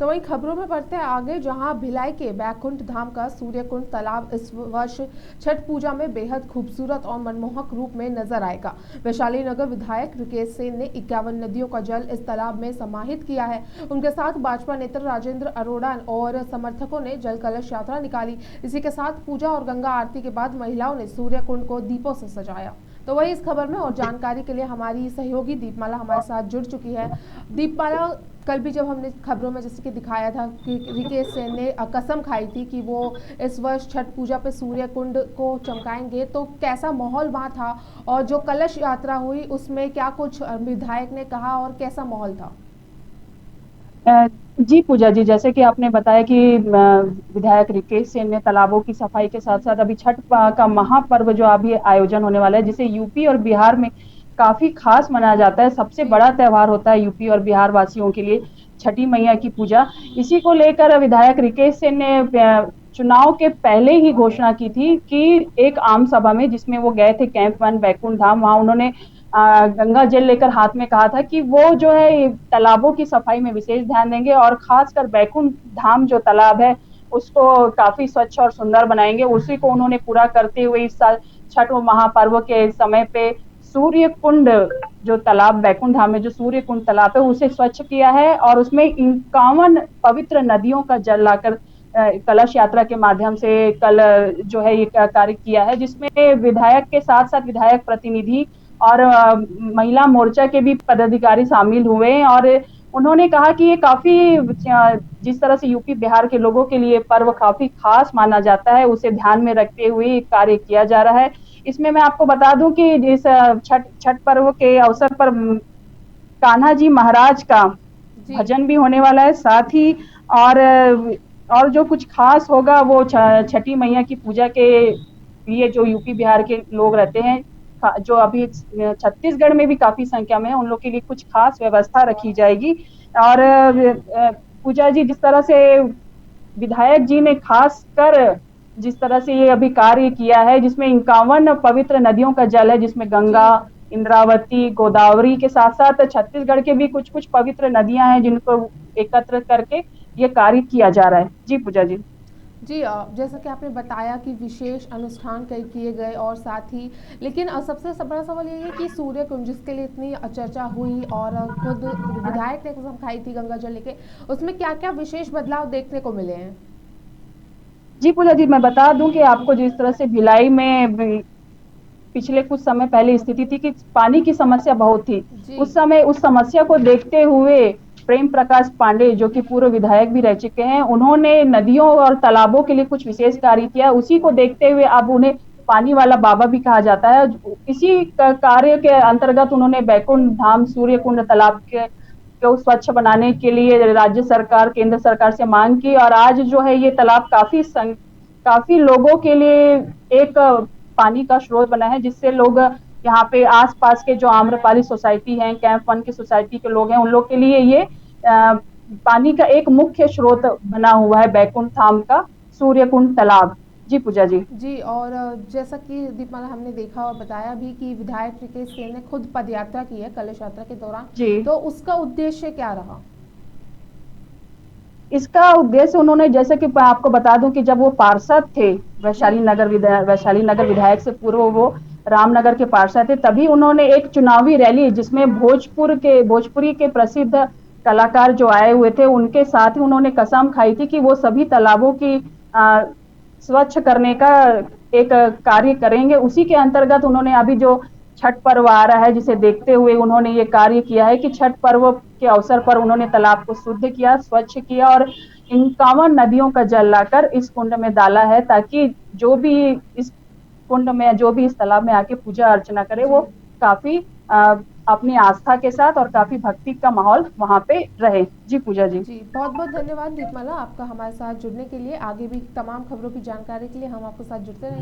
तो वहीं खबरों में बढ़ते हैं आगे, जहां भिलाई के बैकुंठ धाम का सूर्यकुंड तालाब इस वर्ष छठ पूजा में बेहद खूबसूरत और मनमोहक रूप में नजर आएगा। वैशाली नगर विधायक रिकेश सेन ने 51 नदियों का जल इस तालाब में समाहित किया है। उनके साथ भाजपा नेता राजेंद्र अरोड़ा और समर्थकों ने जल कलश यात्रा निकाली। इसी के साथ पूजा और गंगा आरती के बाद महिलाओं ने सूर्यकुंड को दीपों से सजाया। तो वही इस खबर में और जानकारी के लिए हमारी सहयोगी दीपमाला हमारे साथ जुड़ चुकी है। दीपमाला, कल भी जब हमने खबरों में जैसे कि दिखाया था कि रिकेश सेन ने कसम खाई थी कि वो इस वर्ष छठ पूजा पे सूर्य कुंड को चमकाएंगे, तो कैसा माहौल वहाँ था और जो कलश यात्रा हुई उसमें क्या कुछ विधायक ने कहा और कैसा माहौल था? जी पूजा जी, जैसे कि आपने बताया कि विधायक रिकेश सेन ने तालाबों की सफाई के साथ साथ अभी छठ का महापर्व जो अभी आयोजन होने वाला है, जिसे यूपी और बिहार में काफी खास मनाया जाता है। सबसे जी। बड़ा त्योहार होता है यूपी और बिहार वासियों के लिए छठी मैया की पूजा। इसी को लेकर विधायक रिकेश सेन ने चुनाव के पहले ही घोषणा की थी कि एक आम सभा में, जिसमें वो गए थे कैंप 1 बैकुंठ धाम, वहां उन्होंने गंगा जल लेकर हाथ में कहा था कि वो जो है तालाबों की सफाई में विशेष ध्यान देंगे और खासकर बैकुंठ धाम जो तालाब है उसको काफी स्वच्छ और सुंदर बनाएंगे। उसी को उन्होंने पूरा करते हुए इस साल छठ महापर्व के समय पे सूर्य कुंड जो तालाब बैकुंठ धाम में जो सूर्य कुंड तालाब है उसे स्वच्छ किया है और उसमें 51 पवित्र नदियों का जल लाकर कलश यात्रा के माध्यम से कल जो है ये कार्य किया है, जिसमें विधायक के साथ साथ विधायक प्रतिनिधि और महिला मोर्चा के भी पदाधिकारी शामिल हुए। और उन्होंने कहा कि ये काफी जिस तरह से यूपी बिहार के लोगों के लिए पर्व काफी खास माना जाता है, उसे ध्यान में रखते हुए कार्य किया जा रहा है। इसमें मैं आपको बता दूं कि इस छठ छठ पर्व के अवसर पर कान्हा जी महाराज का जी। भजन भी होने वाला है, साथ ही और और जो कुछ खास होगा वो छठी मैया की पूजा के लिए जो यूपी बिहार के लोग रहते हैं, जो अभी छत्तीसगढ़ में भी काफी संख्या में है, उन लोग के लिए कुछ खास व्यवस्था रखी जाएगी। और पूजा जी, जिस तरह से विधायक जी ने खास कर जिस तरह से ये अभी कार्य किया है, जिसमें 51 पवित्र नदियों का जल है, जिसमें जी। गंगा, इंद्रावती, गोदावरी के साथ साथ छत्तीसगढ़ के भी कुछ कुछ पवित्र नदियां हैं जिनको एकत्र करके ये कार्य किया जा रहा है। जी पूजा जी। जी, जैसा कि आपने बताया कि विशेष अनुष्ठान कई किए गए और साथ ही, लेकिन सबसे बड़ा सवाल ये है कि सूर्य कुंड जिसके लिए इतनी चर्चा हुई और खुद विधायक ने कसम खाई थी गंगा जल लेके, उसमें क्या क्या विशेष बदलाव देखने को मिले हैं? जी पूजा जी, मैं बता दूं कि आपको जिस तरह से भिलाई में पिछले कुछ समय पहले स्थिति थी कि पानी की समस्या बहुत थी, जी। उस समय उस समस्या को देखते हुए प्रेम प्रकाश पांडे, जो कि पूर्व विधायक भी रह चुके हैं, उन्होंने नदियों और तालाबों के लिए कुछ विशेष कार्य किया। उसी को देखते हुए अब उन्हें पानी वाला बाबा भी कहा जाता है। इसी कार्य के अंतर्गत उन्होंने बैकुंठ धाम सूर्य कुंड तालाब के को स्वच्छ बनाने के लिए राज्य सरकार केंद्र सरकार से मांग की और आज जो है ये तालाब काफी लोगों के लिए एक पानी का स्रोत बना है, जिससे लोग यहाँ पे आसपास के जो आम्रपाली सोसाइटी है, कैंप 1 की सोसाइटी के लोग हैं, उन लोग के लिए ये पानी का एक मुख्य स्रोत बना हुआ है बैकुंठ धाम का सूर्य कुंड तालाब। जी पूजा जी। जी, और जैसा कि दीपमाला हमने देखा और बताया भी कि विधायक रिकेश सेन ने खुद पदयात्रा की है कलश यात्रा के दौरान, जी, तो उसका उद्देश्य क्या रहा? इसका उद्देश्य उन्होंने, जैसे कि मैं आपको बता दूं कि जब वो पार्षद थे जी। वैशाली नगर विधायक से पूर्व वो रामनगर के पार्षद थे, तभी उन्होंने एक चुनावी रैली जिसमें भोजपुरी के प्रसिद्ध कलाकार जो आए हुए थे उनके साथ ही उन्होंने कसम खाई थी कि वो सभी तालाबों की स्वच्छ करने का एक कार्य करेंगे। उसी के अंतर्गत उन्होंने अभी जो छठ पर्व आ रहा है जिसे देखते हुए उन्होंने ये कार्य किया है कि छठ पर्व के अवसर पर उन्होंने तालाब को शुद्ध किया, स्वच्छ किया और 51 नदियों का जल लाकर इस कुंड में डाला है, ताकि जो भी इस कुंड में, जो भी इस तालाब में आके पूजा अर्चना करे, जी। वो काफी अपनी आस्था के साथ और काफी भक्ति का माहौल वहां पे रहे। जी पूजा जी। जी, बहुत बहुत धन्यवाद दीपमाला आपका हमारे साथ जुड़ने के लिए। आगे भी तमाम खबरों की जानकारी के लिए हम आपके साथ जुड़ते रहेंगे।